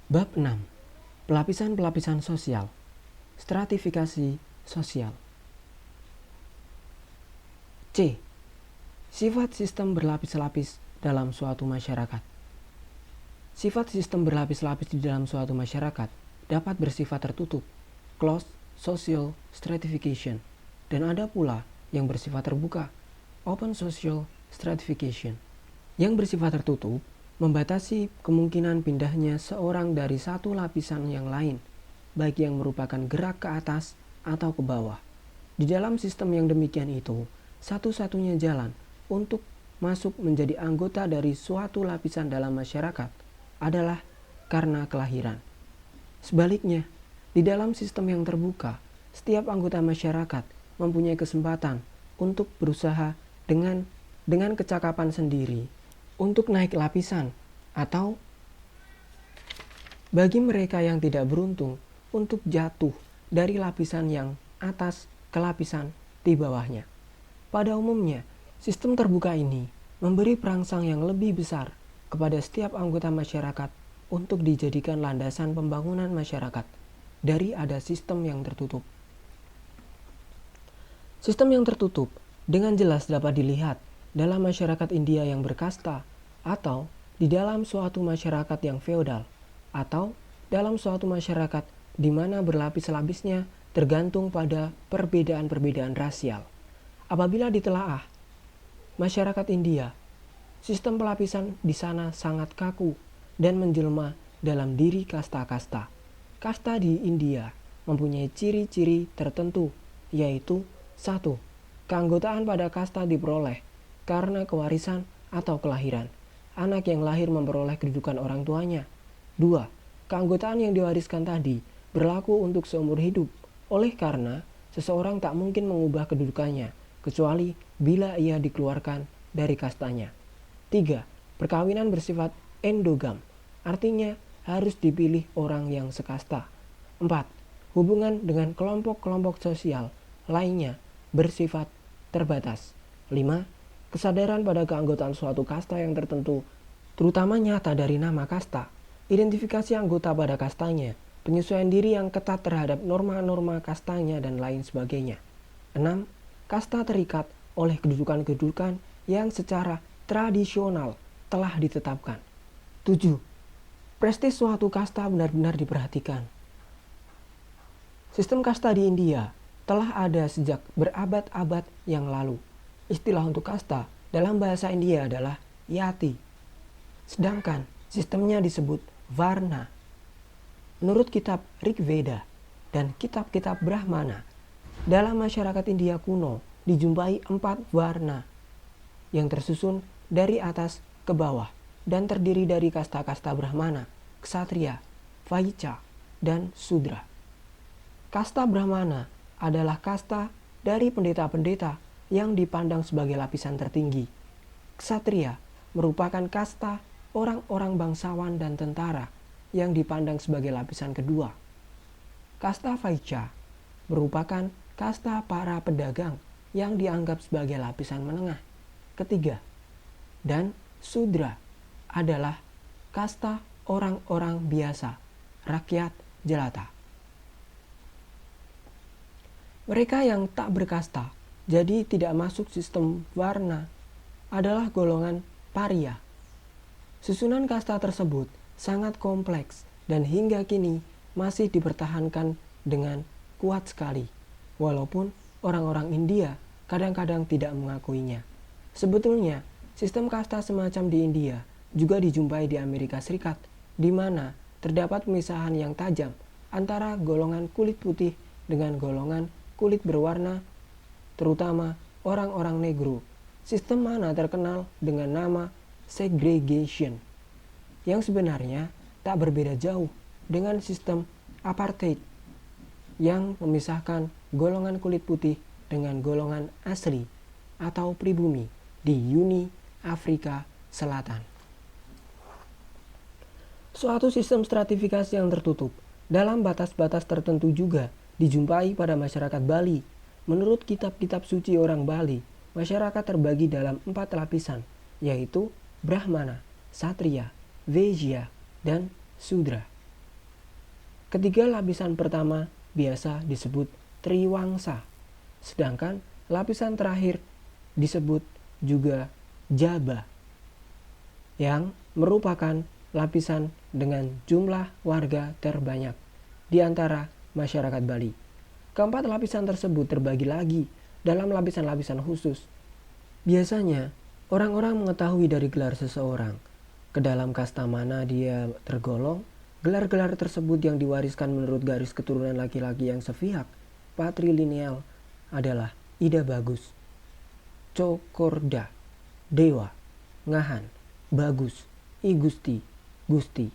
Bab 6. Pelapisan-pelapisan sosial. Stratifikasi sosial. C. Sifat sistem berlapis-lapis dalam suatu masyarakat. Sifat sistem berlapis-lapis di dalam suatu masyarakat dapat bersifat tertutup, closed social stratification, dan ada pula yang bersifat terbuka, open social stratification. Yang bersifat tertutup membatasi kemungkinan pindahnya seorang dari satu lapisan yang lain, baik yang merupakan gerak ke atas atau ke bawah. Di dalam sistem yang demikian itu, satu-satunya jalan untuk masuk menjadi anggota dari suatu lapisan dalam masyarakat adalah karena kelahiran. Sebaliknya, di dalam sistem yang terbuka, setiap anggota masyarakat mempunyai kesempatan untuk berusaha dengan kecakapan sendiri untuk naik lapisan, atau bagi mereka yang tidak beruntung untuk jatuh dari lapisan yang atas ke lapisan di bawahnya. Pada umumnya, sistem terbuka ini memberi perangsang yang lebih besar kepada setiap anggota masyarakat untuk dijadikan landasan pembangunan masyarakat dari ada sistem yang tertutup. Sistem yang tertutup dengan jelas dapat dilihat dalam masyarakat India yang berkasta, atau di dalam suatu masyarakat yang feodal, atau dalam suatu masyarakat di mana berlapis-lapisnya tergantung pada perbedaan-perbedaan rasial. Apabila ditelaah masyarakat India, sistem pelapisan di sana sangat kaku dan menjelma dalam diri kasta-kasta. Kasta di India mempunyai ciri-ciri tertentu, yaitu 1. Keanggotaan pada kasta diperoleh karena kewarisan atau kelahiran. Anak yang lahir memperoleh kedudukan orang tuanya. 2. Keanggotaan yang diwariskan tadi berlaku untuk seumur hidup, oleh karena seseorang tak mungkin mengubah kedudukannya, kecuali bila ia dikeluarkan dari kastanya. 3. Perkawinan bersifat endogam, artinya harus dipilih orang yang sekasta. 4. Hubungan dengan kelompok-kelompok sosial lainnya bersifat terbatas. 5. Kesadaran pada keanggotaan suatu kasta yang tertentu, terutama nyata dari nama kasta, identifikasi anggota pada kastanya, penyesuaian diri yang ketat terhadap norma-norma kastanya, dan lain sebagainya. 6. Kasta terikat oleh kedudukan-kedudukan yang secara tradisional telah ditetapkan. 7. Prestis suatu kasta benar-benar diperhatikan. Sistem kasta di India telah ada sejak berabad-abad yang lalu. Istilah untuk kasta dalam bahasa India adalah yati, sedangkan sistemnya disebut varna. Menurut kitab Rig Veda dan kitab-kitab Brahmana, dalam masyarakat India kuno dijumpai 4 varna yang tersusun dari atas ke bawah dan terdiri dari kasta-kasta Brahmana, Ksatria, Vaicya, dan Sudra. Kasta Brahmana adalah kasta dari pendeta-pendeta yang dipandang sebagai lapisan tertinggi. Ksatria merupakan kasta orang-orang bangsawan dan tentara yang dipandang sebagai lapisan kedua. Kasta Vaicya merupakan kasta para pedagang yang dianggap sebagai lapisan menengah ketiga. Dan Sudra adalah kasta orang-orang biasa, rakyat jelata. Mereka yang tak berkasta, jadi tidak masuk sistem warna, adalah golongan paria. Susunan kasta tersebut sangat kompleks dan hingga kini masih dipertahankan dengan kuat sekali, walaupun orang-orang India kadang-kadang tidak mengakuinya. Sebetulnya, sistem kasta semacam di India juga dijumpai di Amerika Serikat, di mana terdapat pemisahan yang tajam antara golongan kulit putih dengan golongan kulit berwarna, terutama orang-orang negro. Sistem mana terkenal dengan nama segregation, yang sebenarnya tak berbeda jauh dengan sistem apartheid yang memisahkan golongan kulit putih dengan golongan asli atau pribumi di Uni Afrika Selatan. Suatu sistem stratifikasi yang tertutup dalam batas-batas tertentu juga dijumpai pada masyarakat Bali. Menurut kitab-kitab suci orang Bali, masyarakat terbagi dalam 4 lapisan, yaitu Brahmana, Satria, Vaishya, dan Sudra. Ketiga lapisan pertama biasa disebut triwangsa, sedangkan lapisan terakhir disebut juga jaba, yang merupakan lapisan dengan jumlah warga terbanyak di antara masyarakat Bali. Keempat lapisan tersebut terbagi lagi dalam lapisan-lapisan khusus. Biasanya, orang-orang mengetahui dari gelar seseorang, ke dalam kasta mana dia tergolong. Gelar-gelar tersebut yang diwariskan menurut garis keturunan laki-laki yang sepihak, patrilineal, adalah Ida Bagus, Cokorda, Dewa, Ngahan, Bagus, I Gusti, Gusti.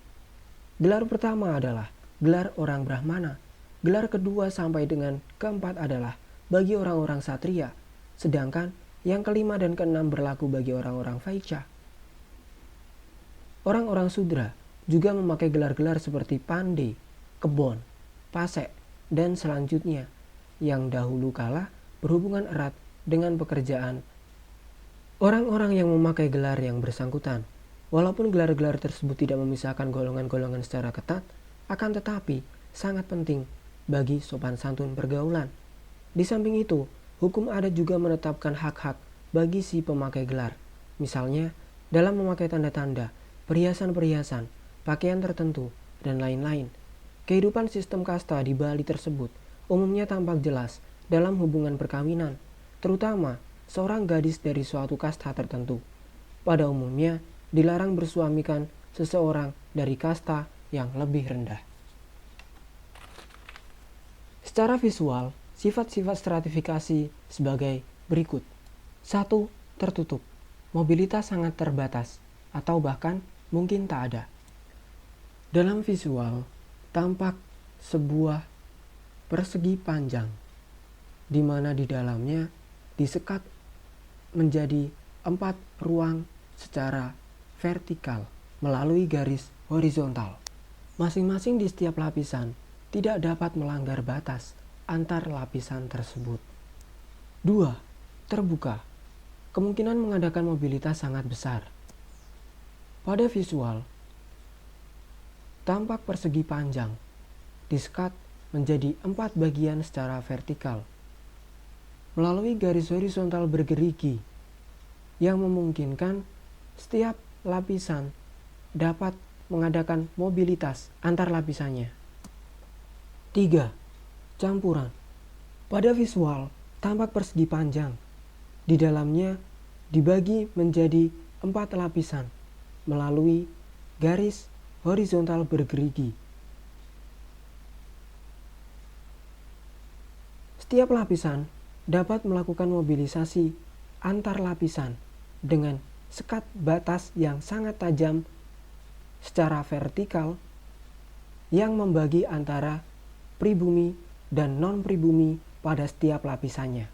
Gelar pertama adalah gelar orang Brahmana. Gelar kedua sampai dengan keempat adalah bagi orang-orang Satria, sedangkan yang kelima dan keenam berlaku bagi orang-orang Vaicya. Orang-orang Sudra juga memakai gelar-gelar seperti Pande, Kebon, Pasek, dan selanjutnya yang dahulu kala berhubungan erat dengan pekerjaan orang-orang yang memakai gelar yang bersangkutan. Walaupun gelar-gelar tersebut tidak memisahkan golongan-golongan secara ketat, akan tetapi sangat penting bagi sopan santun pergaulan. Di samping itu, hukum adat juga menetapkan hak-hak bagi si pemakai gelar. Misalnya, dalam memakai tanda-tanda, perhiasan-perhiasan, pakaian tertentu, dan lain-lain. Kehidupan sistem kasta di Bali tersebut umumnya tampak jelas dalam hubungan perkawinan, terutama seorang gadis dari suatu kasta tertentu. Pada umumnya, dilarang bersuamikan seseorang dari kasta yang lebih rendah. Secara visual, sifat-sifat stratifikasi sebagai berikut. 1. Tertutup. Mobilitas sangat terbatas, atau bahkan mungkin tak ada. Dalam visual, tampak sebuah persegi panjang, di mana di dalamnya disekat menjadi 4 ruang secara vertikal melalui garis horizontal. Masing-masing di setiap lapisan tidak dapat melanggar batas antar lapisan tersebut. 2. Terbuka. Kemungkinan mengadakan mobilitas sangat besar. Pada visual, tampak persegi panjang, disekat menjadi 4 bagian secara vertikal, melalui garis horizontal bergerigi, yang memungkinkan setiap lapisan dapat mengadakan mobilitas antar lapisannya. 3. Campuran. Pada visual, tampak persegi panjang, di dalamnya dibagi menjadi 4 lapisan, melalui garis horizontal bergerigi. Setiap lapisan dapat melakukan mobilisasi antar lapisan dengan sekat batas yang sangat tajam secara vertikal yang membagi antara pribumi dan non-pribumi pada setiap lapisannya.